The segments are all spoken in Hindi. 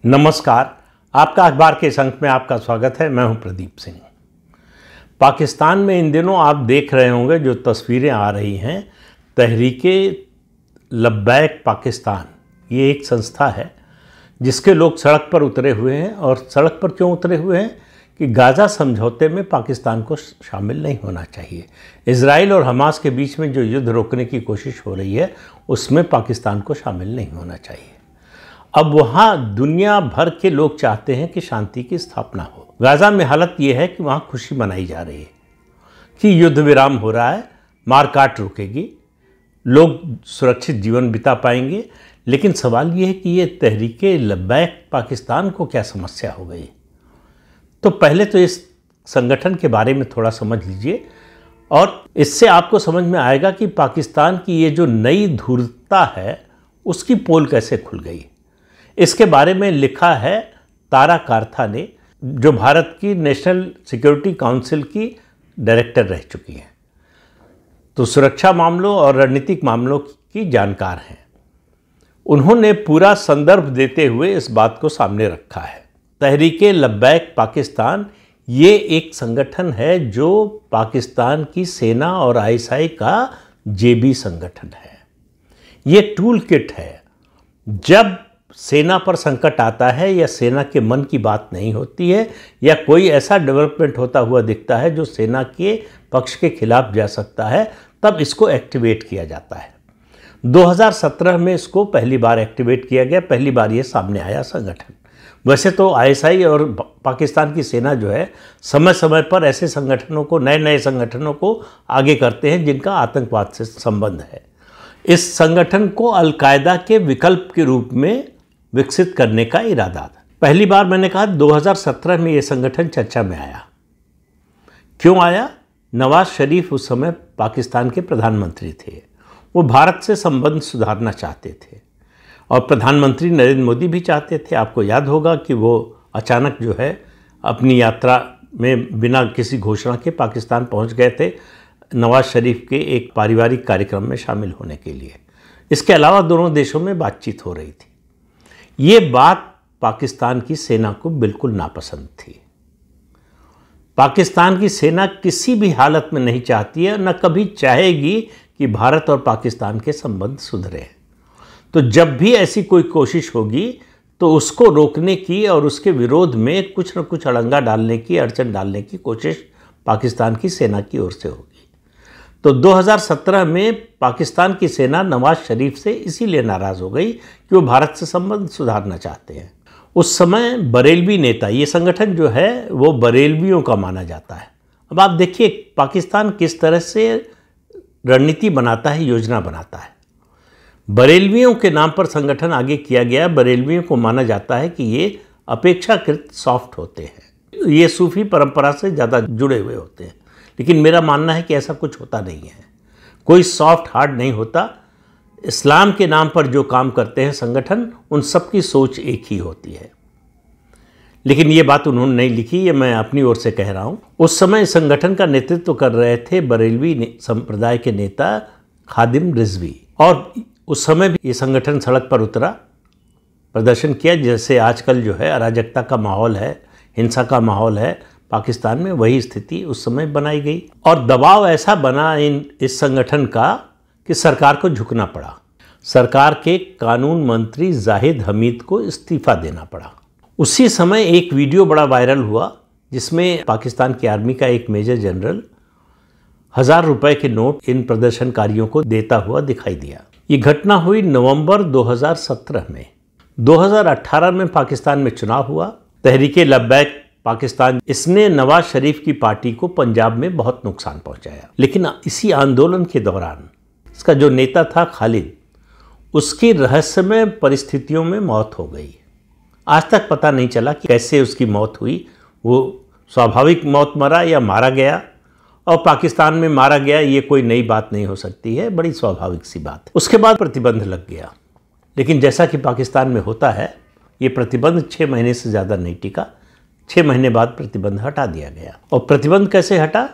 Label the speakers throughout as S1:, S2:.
S1: नमस्कार। आपका अखबार के इस अंक में आपका स्वागत है। मैं हूं प्रदीप सिंह। पाकिस्तान में इन दिनों आप देख रहे होंगे जो तस्वीरें आ रही हैं, तहरीके लब्बैक पाकिस्तान, ये एक संस्था है जिसके लोग सड़क पर उतरे हुए हैं। और सड़क पर क्यों उतरे हुए हैं कि गाज़ा समझौते में पाकिस्तान को शामिल नहीं होना चाहिए। इजराइल और हमास के बीच में जो युद्ध रोकने की कोशिश हो रही है उसमें पाकिस्तान को शामिल नहीं होना चाहिए। अब वहाँ दुनिया भर के लोग चाहते हैं कि शांति की स्थापना हो। गाज़ा में हालत यह है कि वहाँ खुशी मनाई जा रही है कि युद्ध विराम हो रहा है, मारकाट रुकेगी, लोग सुरक्षित जीवन बिता पाएंगे। लेकिन सवाल ये है कि ये तहरीके लब्बैक पाकिस्तान को क्या समस्या हो गई। तो पहले तो इस संगठन के बारे में थोड़ा समझ लीजिए और इससे आपको समझ में आएगा कि पाकिस्तान की ये जो नई धूर्तता है उसकी पोल कैसे खुल गई। इसके बारे में लिखा है तारा कार्था ने, जो भारत की नेशनल सिक्योरिटी काउंसिल की डायरेक्टर रह चुकी हैं, तो सुरक्षा मामलों और रणनीतिक मामलों की जानकार हैं। उन्होंने पूरा संदर्भ देते हुए इस बात को सामने रखा है। तहरीके लब्बैक पाकिस्तान ये एक संगठन है जो पाकिस्तान की सेना और आईएसआई का जेबी संगठन है। ये टूल किट है। जब सेना पर संकट आता है या सेना के मन की बात नहीं होती है या कोई ऐसा डेवलपमेंट होता हुआ दिखता है जो सेना के पक्ष के खिलाफ जा सकता है, तब इसको एक्टिवेट किया जाता है। 2017 में इसको पहली बार एक्टिवेट किया गया, पहली बार ये सामने आया संगठन। वैसे तो आईएसआई और पाकिस्तान की सेना जो है समय समय पर ऐसे संगठनों को, नए नए संगठनों को आगे करते हैं जिनका आतंकवाद से संबंध है। इस संगठन को अलकायदा के विकल्प के रूप में विकसित करने का इरादा था। पहली बार मैंने कहा 2017 में यह संगठन चर्चा में आया। क्यों आया? नवाज शरीफ उस समय पाकिस्तान के प्रधानमंत्री थे। वो भारत से संबंध सुधारना चाहते थे और प्रधानमंत्री नरेंद्र मोदी भी चाहते थे। आपको याद होगा कि वो अचानक जो है अपनी यात्रा में बिना किसी घोषणा के पाकिस्तान पहुंच गए थे नवाज शरीफ के एक पारिवारिक कार्यक्रम में शामिल होने के लिए। इसके अलावा दोनों देशों में बातचीत हो रही थी। ये बात पाकिस्तान की सेना को बिल्कुल नापसंद थी। पाकिस्तान की सेना किसी भी हालत में नहीं चाहती है, न कभी चाहेगी कि भारत और पाकिस्तान के संबंध सुधरे। तो जब भी ऐसी कोई कोशिश होगी तो उसको रोकने की और उसके विरोध में कुछ न कुछ अड़ंगा डालने की, अड़चन डालने की कोशिश पाकिस्तान की सेना की ओर से होगी। तो 2017 में पाकिस्तान की सेना नवाज शरीफ से इसीलिए नाराज़ हो गई कि वो भारत से संबंध सुधारना चाहते हैं। उस समय बरेलवी नेता, ये संगठन जो है वो बरेलवियों का माना जाता है। अब आप देखिए पाकिस्तान किस तरह से रणनीति बनाता है, योजना बनाता है। बरेलवियों के नाम पर संगठन आगे किया गया। बरेलवियों को माना जाता है कि ये अपेक्षाकृत सॉफ्ट होते हैं, ये सूफी परंपरा से ज़्यादा जुड़े हुए होते हैं। लेकिन मेरा मानना है कि ऐसा कुछ होता नहीं है। कोई सॉफ्ट हार्ड नहीं होता। इस्लाम के नाम पर जो काम करते हैं संगठन, उन सब की सोच एक ही होती है। लेकिन ये बात उन्होंने नहीं लिखी, ये मैं अपनी ओर से कह रहा हूँ। उस समय संगठन का नेतृत्व कर रहे थे बरेलवी संप्रदाय के नेता खादिम रिजवी। और उस समय भी ये संगठन सड़क पर उतरा, प्रदर्शन किया। जैसे आजकल जो है अराजकता का माहौल है, हिंसा का माहौल है पाकिस्तान में, वही स्थिति उस समय बनाई गई। और दबाव ऐसा बना इस संगठन का कि सरकार को झुकना पड़ा। सरकार के कानून मंत्री जाहिद हमीद को इस्तीफा देना पड़ा। उसी समय एक वीडियो बड़ा वायरल हुआ जिसमें पाकिस्तान की आर्मी का एक मेजर जनरल 1000 रुपए के नोट इन प्रदर्शनकारियों को देता हुआ दिखाई दिया। ये घटना हुई नवंबर 2017 में। 2018 में पाकिस्तान में चुनाव हुआ। तहरीके लब्बैक पाकिस्तान, इसने नवाज शरीफ की पार्टी को पंजाब में बहुत नुकसान पहुंचाया। लेकिन इसी आंदोलन के दौरान इसका जो नेता था खालिद, उसकी रहस्यमय परिस्थितियों में मौत हो गई। आज तक पता नहीं चला कि कैसे उसकी मौत हुई। वो स्वाभाविक मौत मरा या मारा गया। और पाकिस्तान में मारा गया ये कोई नई बात नहीं हो सकती है, बड़ी स्वाभाविक सी बात है। उसके बाद प्रतिबंध लग गया। लेकिन जैसा कि पाकिस्तान में होता है, ये प्रतिबंध 6 महीने से ज़्यादा नहीं टिका। 6 महीने बाद प्रतिबंध हटा दिया गया। और प्रतिबंध कैसे हटा?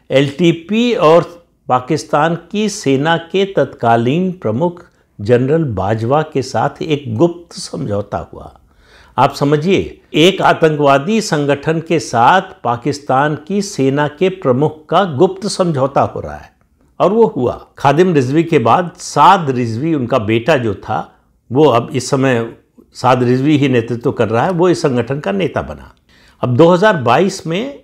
S1: एलटीपी और पाकिस्तान की सेना के तत्कालीन प्रमुख जनरल बाजवा के साथ एक गुप्त समझौता हुआ। आप समझिए, एक आतंकवादी संगठन के साथ पाकिस्तान की सेना के प्रमुख का गुप्त समझौता हो रहा है, और वो हुआ। खादिम रिजवी के बाद साद रिजवी, उनका बेटा जो था, वो अब इस समय साद रिजवी ही नेतृत्व कर रहा है, वो इस संगठन का नेता बना। अब 2022 में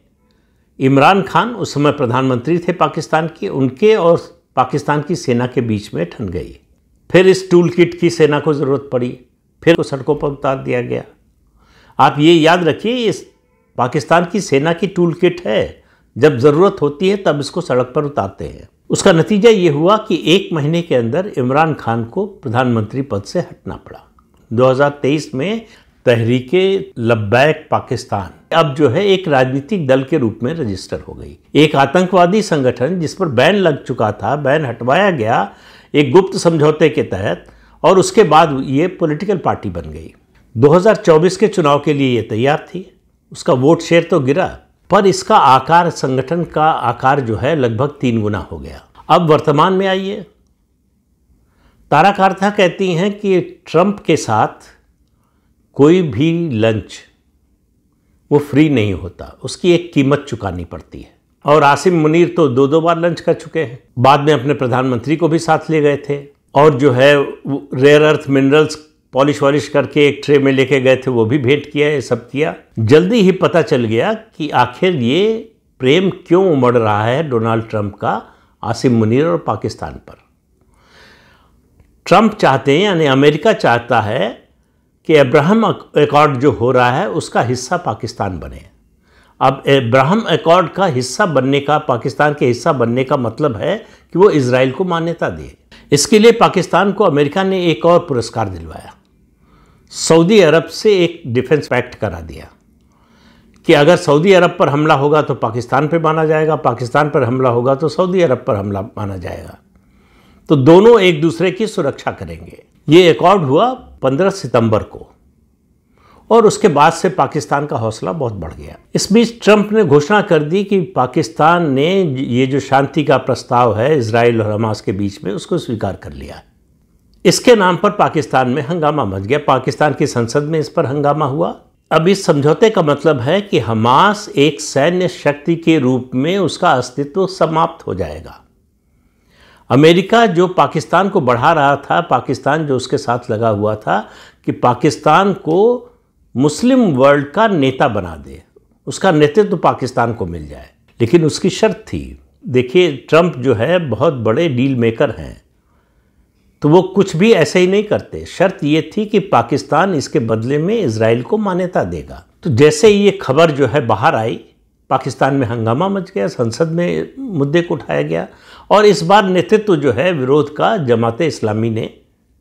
S1: इमरान खान उस समय प्रधानमंत्री थे पाकिस्तान के, उनके और पाकिस्तान की सेना के बीच में ठन गई। फिर इस टूल किट की सेना को ज़रूरत पड़ी, फिर को सड़कों पर उतार दिया गया। आप ये याद रखिए, इस पाकिस्तान की सेना की टूल किट है, जब ज़रूरत होती है तब इसको सड़क पर उतारते हैं। उसका नतीजा ये हुआ कि 1 महीने के अंदर इमरान खान को प्रधानमंत्री पद से हटना पड़ा। 2023 में तहरीके लब्बैक पाकिस्तान अब जो है एक राजनीतिक दल के रूप में रजिस्टर हो गई। एक आतंकवादी संगठन जिस पर बैन लग चुका था, बैन हटवाया गया एक गुप्त समझौते के तहत, और उसके बाद ये पॉलिटिकल पार्टी बन गई। 2024 के चुनाव के लिए ये तैयार थी, उसका वोट शेयर तो गिरा, पर इसका आकार, संगठन का आकार जो है लगभग 3 गुना हो गया। अब वर्तमान में आइए, तारा कार्था कहती हैं कि ट्रंप के साथ कोई भी लंच वो फ्री नहीं होता, उसकी एक कीमत चुकानी पड़ती है। और आसिम मुनीर तो 2 बार लंच कर चुके हैं, बाद में अपने प्रधानमंत्री को भी साथ ले गए थे, और जो है रेयर अर्थ मिनरल्स पॉलिश वॉलिश करके एक ट्रे में लेके गए थे, वो भी भेंट किया, ये सब किया। जल्दी ही पता चल गया कि आखिर ये प्रेम क्यों उमड़ रहा है डोनाल्ड ट्रंप का आसिम मुनीर और पाकिस्तान पर। ट्रंप चाहते हैं, यानी अमेरिका चाहता है कि अब्राहम अकॉर्ड जो हो रहा है उसका हिस्सा पाकिस्तान बने। अब अब्राहम अकॉर्ड का हिस्सा बनने का, पाकिस्तान के हिस्सा बनने का मतलब है कि वो इजराइल को मान्यता दे। इसके लिए पाकिस्तान को अमेरिका ने एक और पुरस्कार दिलवाया, सऊदी अरब से एक डिफेंस पैक्ट करा दिया कि अगर सऊदी अरब पर हमला होगा तो पाकिस्तान पर माना जाएगा, पाकिस्तान पर हमला होगा तो सऊदी अरब पर हमला माना जाएगा, तो दोनों एक दूसरे की सुरक्षा करेंगे। ये अकॉर्ड हुआ 15 सितंबर को, और उसके बाद से पाकिस्तान का हौसला बहुत बढ़ गया। इस बीच ट्रंप ने घोषणा कर दी कि पाकिस्तान ने ये जो शांति का प्रस्ताव है इजराइल और हमास के बीच में, उसको स्वीकार कर लिया। इसके नाम पर पाकिस्तान में हंगामा मच गया, पाकिस्तान की संसद में इस पर हंगामा हुआ। अब इस समझौते का मतलब है कि हमास एक सैन्य शक्ति के रूप में उसका अस्तित्व समाप्त हो जाएगा। अमेरिका जो पाकिस्तान को बढ़ा रहा था, पाकिस्तान जो उसके साथ लगा हुआ था कि पाकिस्तान को मुस्लिम वर्ल्ड का नेता बना दे, उसका नेतृत्व पाकिस्तान को मिल जाए, लेकिन उसकी शर्त थी। देखिए, ट्रंप जो है बहुत बड़े डील मेकर हैं, तो वो कुछ भी ऐसे ही नहीं करते। शर्त ये थी कि पाकिस्तान इसके बदले में इजराइल को मान्यता देगा। तो जैसे ही ये खबर जो है बाहर आई, पाकिस्तान में हंगामा मच गया, संसद में मुद्दे को उठाया गया, और इस बार नेतृत्व जो है विरोध का जमाते इस्लामी ने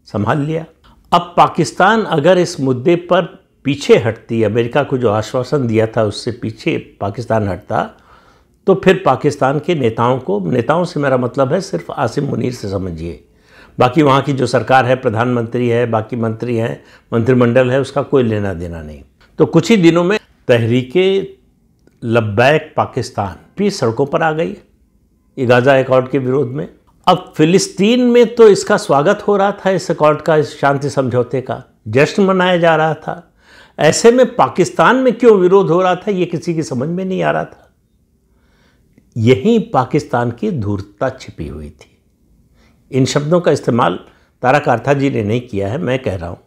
S1: संभाल लिया। अब पाकिस्तान अगर इस मुद्दे पर पीछे हटती, अमेरिका को जो आश्वासन दिया था उससे पीछे पाकिस्तान हटता, तो फिर पाकिस्तान के नेताओं से मेरा मतलब है सिर्फ आसिम मुनीर से समझिए, बाकी वहाँ की जो सरकार है, प्रधानमंत्री है, बाकी मंत्री हैं, मंत्रिमंडल है, उसका कोई लेना देना नहीं। तो कुछ ही दिनों में तहरीके लब्बैक पाकिस्तान भी सड़कों पर आ गई, ये गाज़ा अकॉर्ड के विरोध में। अब फिलिस्तीन में तो इसका स्वागत हो रहा था, इस अकॉर्ड का, इस शांति समझौते का जश्न मनाया जा रहा था। ऐसे में पाकिस्तान में क्यों विरोध हो रहा था, ये किसी की समझ में नहीं आ रहा था। यहीं पाकिस्तान की धूर्तता छिपी हुई थी। इन शब्दों का इस्तेमाल तारा कार्था जी ने नहीं किया है, मैं कह रहा हूँ।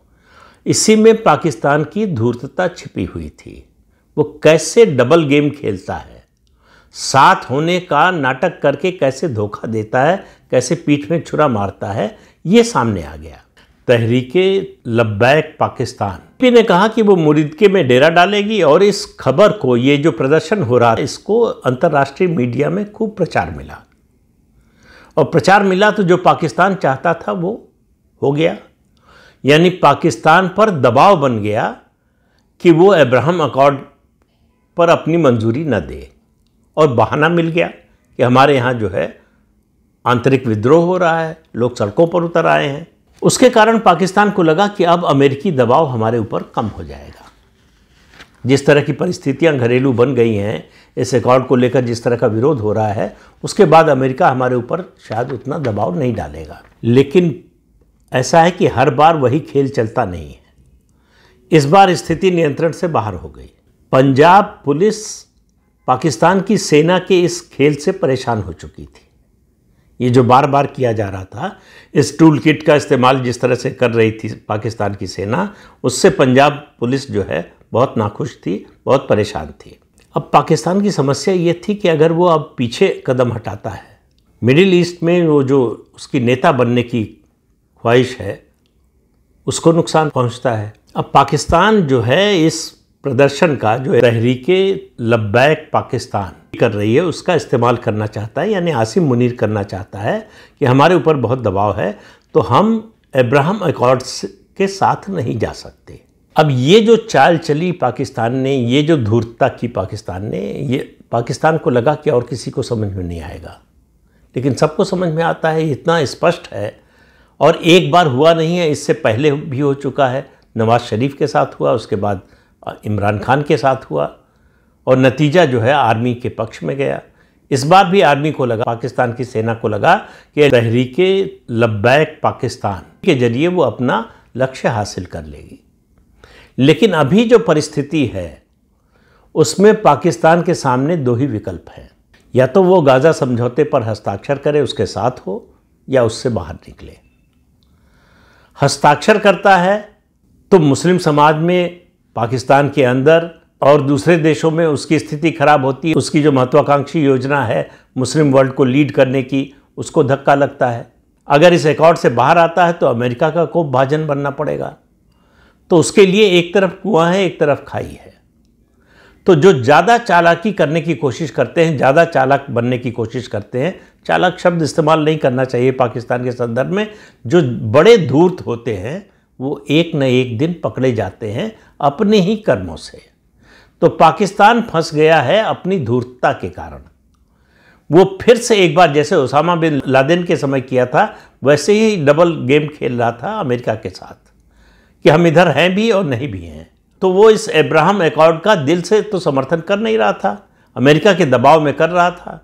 S1: इसी में पाकिस्तान की धूर्तता छिपी हुई थी। वो कैसे डबल गेम खेलता है, साथ होने का नाटक करके कैसे धोखा देता है, कैसे पीठ में छुरा मारता है, ये सामने आ गया। तहरीके लब्बैक पाकिस्तान ने कहा कि वो मुरीदके में डेरा डालेगी, और इस खबर को, ये जो प्रदर्शन हो रहा है, इसको अंतर्राष्ट्रीय मीडिया में खूब प्रचार मिला, और प्रचार मिला तो जो पाकिस्तान चाहता था वो हो गया। यानी पाकिस्तान पर दबाव बन गया कि वो अब्राहम अकॉर्ड पर अपनी मंजूरी न दे, और बहाना मिल गया कि हमारे यहाँ जो है आंतरिक विद्रोह हो रहा है, लोग सड़कों पर उतर आए हैं। उसके कारण पाकिस्तान को लगा कि अब अमेरिकी दबाव हमारे ऊपर कम हो जाएगा। जिस तरह की परिस्थितियां घरेलू बन गई हैं, इस अकॉर्ड को लेकर जिस तरह का विरोध हो रहा है, उसके बाद अमेरिका हमारे ऊपर शायद उतना दबाव नहीं डालेगा। लेकिन ऐसा है कि हर बार वही खेल चलता नहीं है। इस बार स्थिति नियंत्रण से बाहर हो गई। पंजाब पुलिस पाकिस्तान की सेना के इस खेल से परेशान हो चुकी थी। ये जो बार बार किया जा रहा था, इस टूल किट का इस्तेमाल जिस तरह से कर रही थी पाकिस्तान की सेना, उससे पंजाब पुलिस जो है बहुत नाखुश थी, बहुत परेशान थी। अब पाकिस्तान की समस्या ये थी कि अगर वो अब पीछे कदम हटाता है, मिडिल ईस्ट में वो जो उसकी नेता बनने की ख्वाहिश है, उसको नुकसान पहुंचता है। अब पाकिस्तान जो है इस प्रदर्शन का, जो तहरीके लब्बैक पाकिस्तान कर रही है, उसका इस्तेमाल करना चाहता है, यानी आसिम मुनीर करना चाहता है कि हमारे ऊपर बहुत दबाव है तो हम अब्राहम अकॉर्ड्स के साथ नहीं जा सकते। अब ये जो चाल चली पाकिस्तान ने, ये जो धूर्तता की पाकिस्तान ने, ये पाकिस्तान को लगा कि और किसी को समझ में नहीं आएगा, लेकिन सबको समझ में आता है, इतना स्पष्ट है। और एक बार हुआ नहीं है, इससे पहले भी हो चुका है। नवाज शरीफ के साथ हुआ, उसके बाद इमरान खान के साथ हुआ, और नतीजा जो है आर्मी के पक्ष में गया। इस बार भी आर्मी को लगा, पाकिस्तान की सेना को लगा कि तहरीके लब्बैक पाकिस्तान के जरिए वो अपना लक्ष्य हासिल कर लेगी। लेकिन अभी जो परिस्थिति है उसमें पाकिस्तान के सामने दो ही विकल्प हैं, या तो वो गाज़ा समझौते पर हस्ताक्षर करे, उसके साथ हो, या उससे बाहर निकले। हस्ताक्षर करता है तो मुस्लिम समाज में, पाकिस्तान के अंदर और दूसरे देशों में उसकी स्थिति खराब होती है। उसकी जो महत्वाकांक्षी योजना है मुस्लिम वर्ल्ड को लीड करने की, उसको धक्का लगता है। अगर इस अकॉर्ड से बाहर आता है तो अमेरिका का कोप भाजन बनना पड़ेगा। तो उसके लिए एक तरफ कुआं है, एक तरफ खाई है। तो जो ज़्यादा चालाकी करने की कोशिश करते हैं, ज़्यादा चालाक बनने की कोशिश करते हैं, चालाक शब्द इस्तेमाल नहीं करना चाहिए पाकिस्तान के संदर्भ में, जो बड़े धूर्त होते हैं वो एक न एक दिन पकड़े जाते हैं अपने ही कर्मों से। तो पाकिस्तान फंस गया है अपनी धूर्तता के कारण। वो फिर से एक बार, जैसे ओसामा बिन लादेन के समय किया था, वैसे ही डबल गेम खेल रहा था अमेरिका के साथ कि हम इधर हैं भी और नहीं भी हैं। तो वो इस अब्राहम अकॉर्ड का दिल से तो समर्थन कर नहीं रहा था, अमेरिका के दबाव में कर रहा था,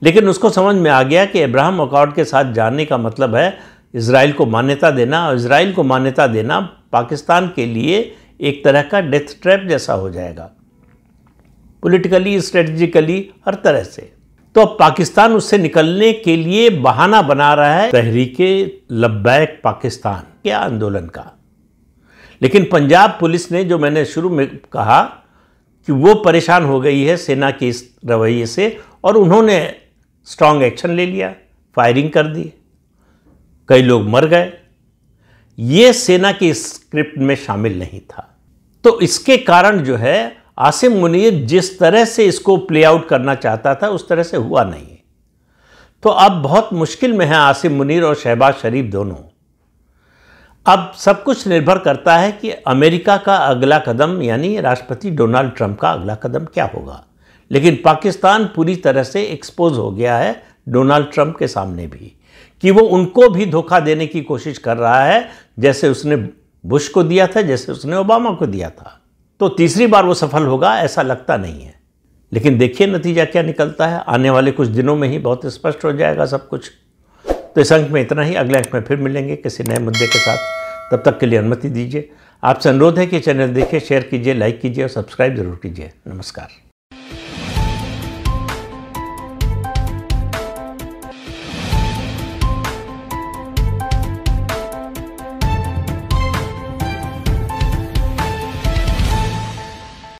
S1: लेकिन उसको समझ में आ गया कि अब्राहम अकॉर्ड के साथ जाने का मतलब है इजराइल को मान्यता देना, और इजराइल को मान्यता देना पाकिस्तान के लिए एक तरह का डेथ ट्रैप जैसा हो जाएगा, पॉलिटिकली, स्ट्रेटजिकली, हर तरह से। तो अब पाकिस्तान उससे निकलने के लिए बहाना बना रहा है तहरीके लब्बैक पाकिस्तान के आंदोलन का। लेकिन पंजाब पुलिस ने, जो मैंने शुरू में कहा कि वो परेशान हो गई है सेना के इस रवैये से, और उन्होंने स्ट्रांग एक्शन ले लिया, फायरिंग कर दी, कई लोग मर गए। ये सेना की स्क्रिप्ट में शामिल नहीं था। तो इसके कारण जो है आसिम मुनीर जिस तरह से इसको प्ले आउट करना चाहता था उस तरह से हुआ नहीं। तो अब बहुत मुश्किल में है आसिम मुनीर और शहबाज शरीफ दोनों। अब सब कुछ निर्भर करता है कि अमेरिका का अगला कदम, यानी राष्ट्रपति डोनाल्ड ट्रंप का अगला कदम क्या होगा। लेकिन पाकिस्तान पूरी तरह से एक्सपोज हो गया है डोनाल्ड ट्रंप के सामने भी, कि वो उनको भी धोखा देने की कोशिश कर रहा है, जैसे उसने बुश को दिया था, जैसे उसने ओबामा को दिया था। तो तीसरी बार वो सफल होगा ऐसा लगता नहीं है, लेकिन देखिए नतीजा क्या निकलता है। आने वाले कुछ दिनों में ही बहुत स्पष्ट हो जाएगा सब कुछ। तो इस अंक में इतना ही, अगले अंक में फिर मिलेंगे किसी नए मुद्दे के साथ। तब तक के लिए अनुमति दीजिए। आपसे अनुरोध है कि चैनल देखिए, शेयर कीजिए, लाइक कीजिए और सब्सक्राइब जरूर कीजिए। नमस्कार।